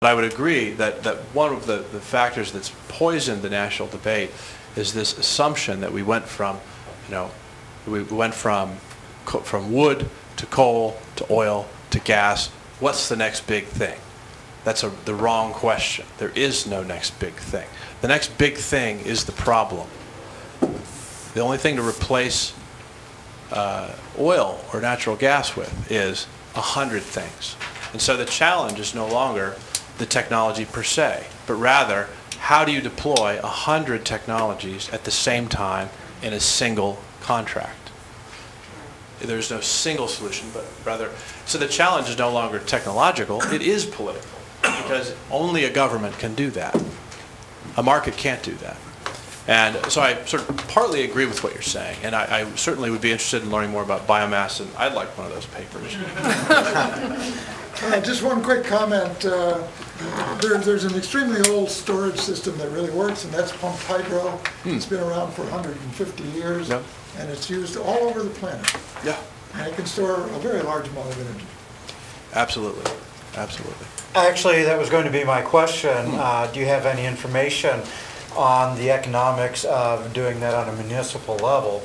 But I would agree that one of the factors that's poisoned the national debate is this assumption that we went from, from wood to coal to oil to gas. What's the next big thing? That's the wrong question. There is no next big thing. The next big thing is the problem. The only thing to replace oil or natural gas with is 100 things. And so the challenge is no longer the technology per se, but rather how do you deploy 100 technologies at the same time in a single contract? There's no single solution, but rather, so the challenge is no longer technological, it is political, because only a government can do that. A market can't do that. And so I sort of partly agree with what you're saying, and I certainly would be interested in learning more about biomass, and I'd like one of those papers. Just one quick comment. There's an extremely old storage system that really works, and that's pumped hydro. It's been around for 150 years, Yep. and it's used all over the planet. Yeah. And it can store a very large amount of energy. Absolutely. Absolutely. Actually, that was going to be my question. Do you have any information on the economics of doing that on a municipal level,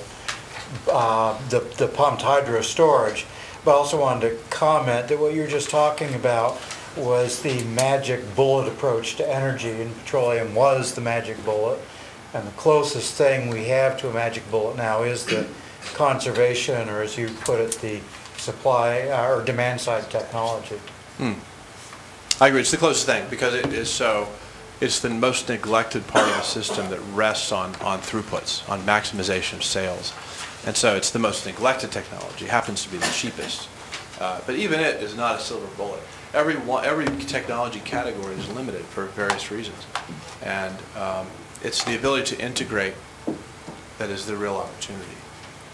the pumped hydro storage? But I also wanted to comment that what you were just talking about was the magic bullet approach to energy, and petroleum was the magic bullet. And the closest thing we have to a magic bullet now is the conservation, or as you put it, the supply or demand side technology. I agree. It's the closest thing because it is so. It's the most neglected part of the system that rests on throughputs, on maximization of sales. And so it's the most neglected technology. It happens to be the cheapest. But even it is not a silver bullet. Every technology category is limited for various reasons. And it's the ability to integrate that is the real opportunity.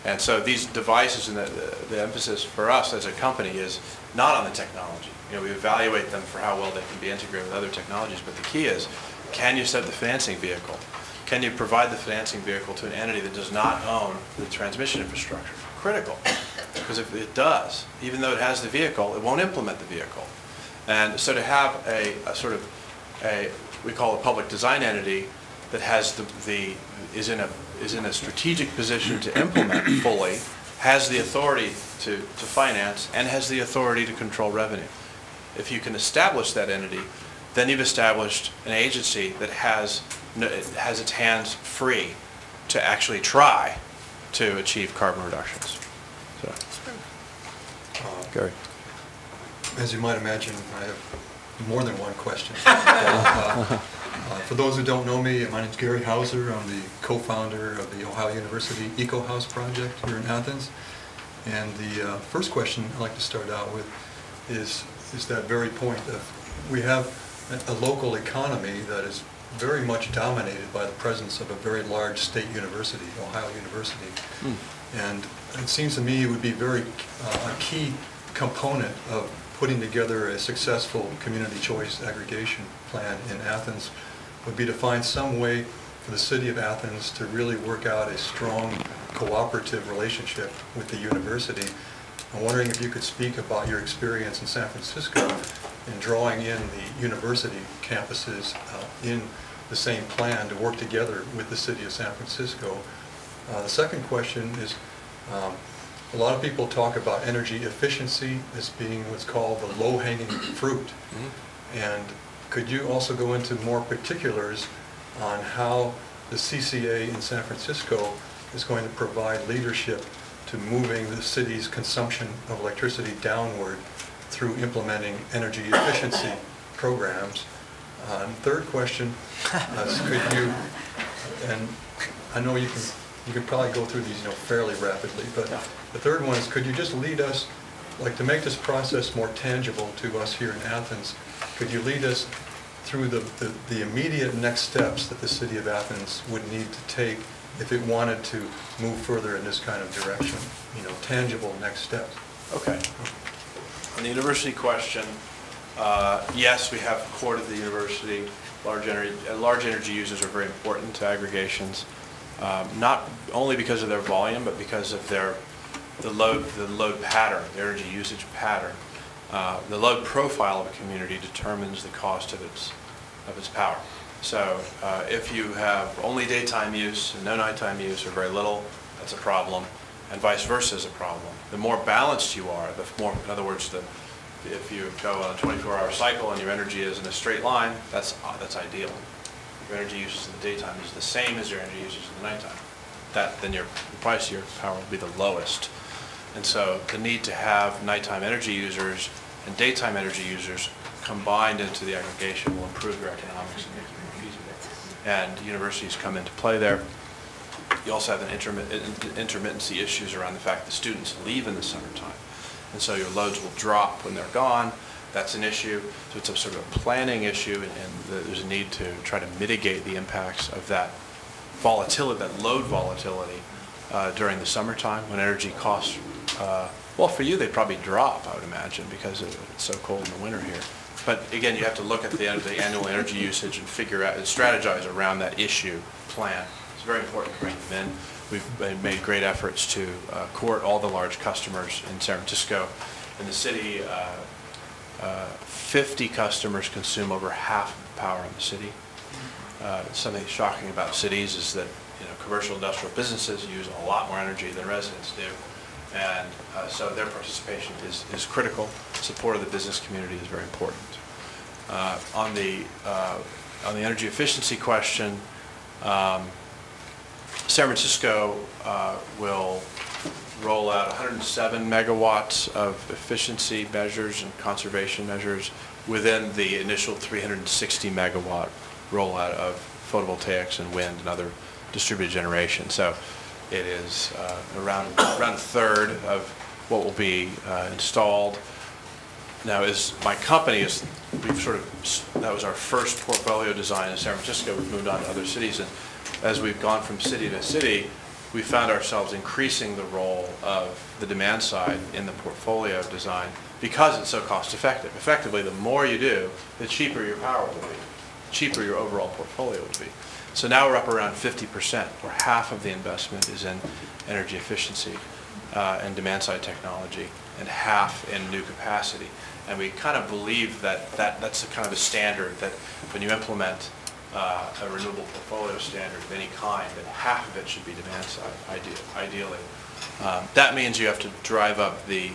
And so these devices, and the emphasis for us as a company is not on the technology. We evaluate them for how well they can be integrated with other technologies, but the key is, can you set the financing vehicle? Can you provide the financing vehicle to an entity that does not own the transmission infrastructure? Critical, because if it does, even though it has the vehicle, it won't implement the vehicle. And so to have a sort of we call a public design entity that has is in a strategic position to implement fully, has the authority to finance, and has the authority to control revenue. If you can establish that entity, then you've established an agency that has its hands free to actually try to achieve carbon reductions. So, Gary. As you might imagine, I have more than one question. For those who don't know me, my name is Gary Hauser. I'm the co-founder of the Ohio University Eco House project here in Athens. And the first question I'd like to start out with is that very point of we have a local economy that is very much dominated by the presence of a very large state university, Ohio University. And it seems to me it would be a key component of putting together a successful community choice aggregation plan in Athens would be to find some way for the city of Athens to really work out a strong cooperative relationship with the university. I'm wondering if you could speak about your experience in San Francisco in drawing in the university campuses in the same plan to work together with the city of San Francisco. The second question is, a lot of people talk about energy efficiency as being what's called the low-hanging fruit. And could you also go into more particulars on how the CCA in San Francisco is going to provide leadership to moving the city's consumption of electricity downward through implementing energy efficiency programs? Third question, could you, and I know you can probably go through these fairly rapidly, but the third one is, could you just lead us, like to make this process more tangible to us here in Athens, could you lead us through the immediate next steps that the city of Athens would need to take if it wanted to move further in this kind of direction, tangible next steps? Okay. On the university question, yes, we have core to the university. Large energy users are very important to aggregations, not only because of their volume, but because of the load pattern, the energy usage pattern. the load profile of a community determines the cost of its power. So if you have only daytime use and no nighttime use, or very little, that's a problem, and vice versa is a problem. The more balanced you are, the more, in other words, if you go on a 24-hour cycle and your energy is in a straight line, that's ideal. If your energy usage in the daytime is the same as your energy usage in the nighttime, then the price of your power will be the lowest. And so the need to have nighttime energy users and daytime energy users combined into the aggregation will improve your economics and make it more feasible. And universities come into play there. You also have an intermittency issues around the fact that students leave in the summertime. And so your loads will drop when they're gone. That's an issue. So it's a sort of a planning issue, and there's a need to try to mitigate the impacts of that volatility, that load volatility during the summertime when energy costs, well, for you, they probably drop, I would imagine, because it's so cold in the winter here. But again, you have to look at the annual energy usage and figure out and strategize around that issue plan. It's very important to bring them in. We've made great efforts to court all the large customers in San Francisco. In the city, 50 customers consume over half of the power in the city. Something shocking about cities is that commercial industrial businesses use a lot more energy than residents do. And so their participation is critical. Support of the business community is very important. On the energy efficiency question, San Francisco will roll out 107 megawatts of efficiency measures and conservation measures within the initial 360 megawatt rollout of photovoltaics and wind and other distributed generation. So it is around a third of what will be installed. Now, as my company is, that was our first portfolio design in San Francisco. We've moved on to other cities, and as we've gone from city to city, we found ourselves increasing the role of the demand side in the portfolio design because it's so cost effective. Effectively, the more you do, the cheaper your power will be, the cheaper your overall portfolio will be. So now we're up around 50%, where half of the investment is in energy efficiency and demand side technology, and half in new capacity. And we kind of believe that's a kind of a standard that when you implement a renewable portfolio standard of any kind, that half of it should be demand side, ideally. That means you have to drive up the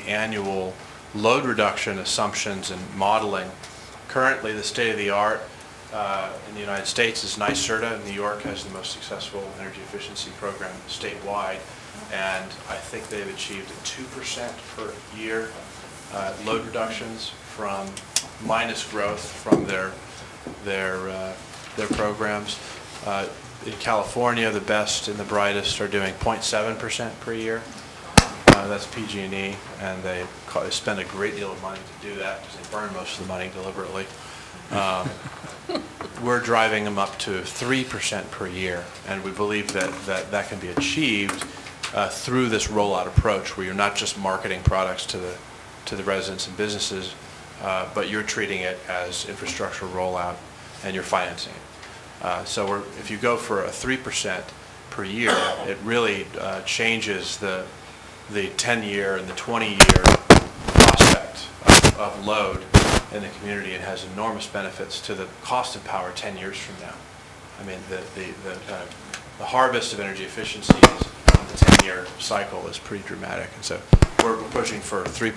annual load reduction assumptions and modeling. Currently, the state of the art in the United States is NYSERDA. New York has the most successful energy efficiency program statewide, and I think they've achieved a 2% per year load reductions from minus growth from their programs. In California, the best and the brightest are doing 0.7% per year. That's PG&E, and they spend a great deal of money to do that because they burn most of the money deliberately. We're driving them up to 3% per year, and we believe that can be achieved through this rollout approach, where you're not just marketing products to the residents and businesses, but you're treating it as infrastructure rollout, and you're financing it. So if you go for a 3% per year, it really changes the 10-year and the 20-year prospect of load in the community, and has enormous benefits to the cost of power 10 years from now. I mean, the harvest of energy efficiency in the 10-year cycle is pretty dramatic, and so we're pushing for 3%.